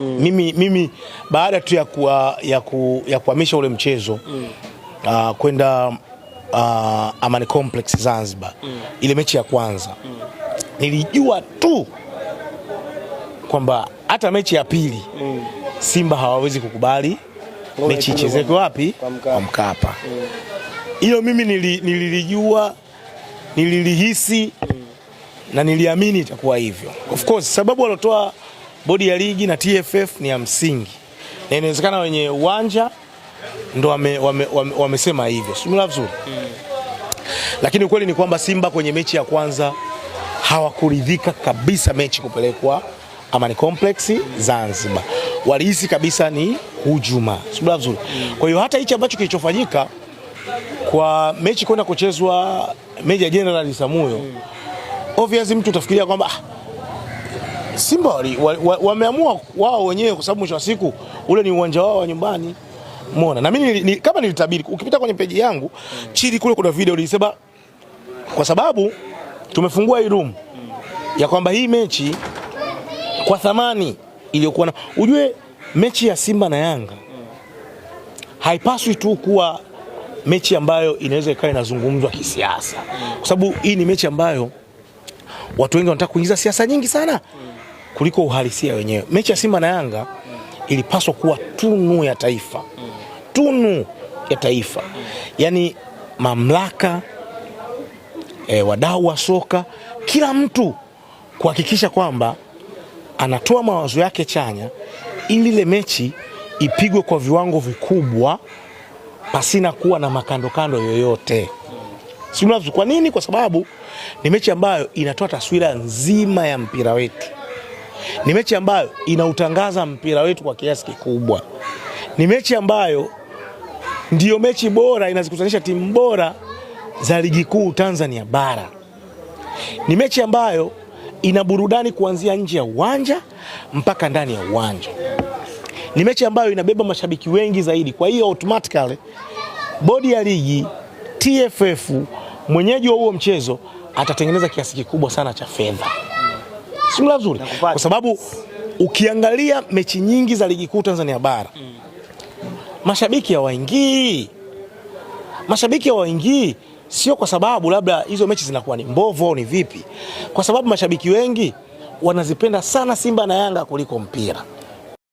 Mimi baada tu ya kuhamisha ule mchezo kwenda Amani Complex Zanzibar, ile mechi ya kwanza nilijua tu kwamba hata mechi ya pili Simba hawawezi kukubali mechi ichezeke wapi? Kwa Mkapa. Hilo mimi nililijua, nililihisi na niliamini itakuwa hivyo. Of course sababu walotoa bodi ya ligi na TFF ni ya msingi, na inawezekana wenye uwanja ndo wamesema hivyo, sio vizuri. Lakini ukweli ni kwamba Simba kwenye mechi ya kwanza hawakuridhika kabisa mechi kupelekwa Amani Complex Zanzibar. Walihisi kabisa ni hujuma, sio vizuri. Kwa hiyo hata hichi ambacho kilichofanyika kwa mechi kwenda kuchezwa Meja General Samuyo, obviously mtu utafikiria kwamba Simba wameamua wao wenyewe, kwa sababu mwisho wa siku ule ni uwanja wao wa nyumbani. Umeona? Na mimi kama nilitabiri, ukipita kwenye peji yangu chini kule kuna video nilisema kwa sababu tumefungua hii room ya kwamba hii mechi kwa thamani iliyokuwa na, ujue mechi ya Simba na Yanga haipaswi tu kuwa mechi ambayo inaweza ikawa inazungumzwa kisiasa, kwa sababu hii ni mechi ambayo watu wengi wanataka kuingiza siasa nyingi sana kuliko uhalisia wenyewe. Mechi ya Simba na Yanga ilipaswa kuwa tunu ya taifa. Tunu ya taifa. Yaani mamlaka, wadau wa soka, kila mtu kuhakikisha kwamba anatoa mawazo yake chanya ili ile mechi ipigwe kwa viwango vikubwa pasina kuwa na makando yoyote. Sio? Kwa nini? Kwa sababu ni mechi ambayo inatoa taswira nzima ya mpira wetu. Ni mechi ambayo inautangaza mpira wetu kwa kiasi kikubwa. Ni mechi ambayo ndiyo mechi bora inazikutanisha timu bora za ligi kuu Tanzania bara. Ni mechi ambayo ina burudani kuanzia nje ya uwanja mpaka ndani ya uwanja. Ni mechi ambayo inabeba mashabiki wengi zaidi. Kwa hiyo automatically bodi ya ligi, TFF, mwenyeji wa huo mchezo atatengeneza kiasi kikubwa sana cha fedha. Sio nzuri? Kwa sababu ukiangalia mechi nyingi za ligi kuu Tanzania bara, mashabiki hawaingii. Mashabiki hawaingii sio kwa sababu labda hizo mechi zinakuwa ni mbovu au ni vipi. Kwa sababu mashabiki wengi wanazipenda sana Simba na Yanga kuliko mpira.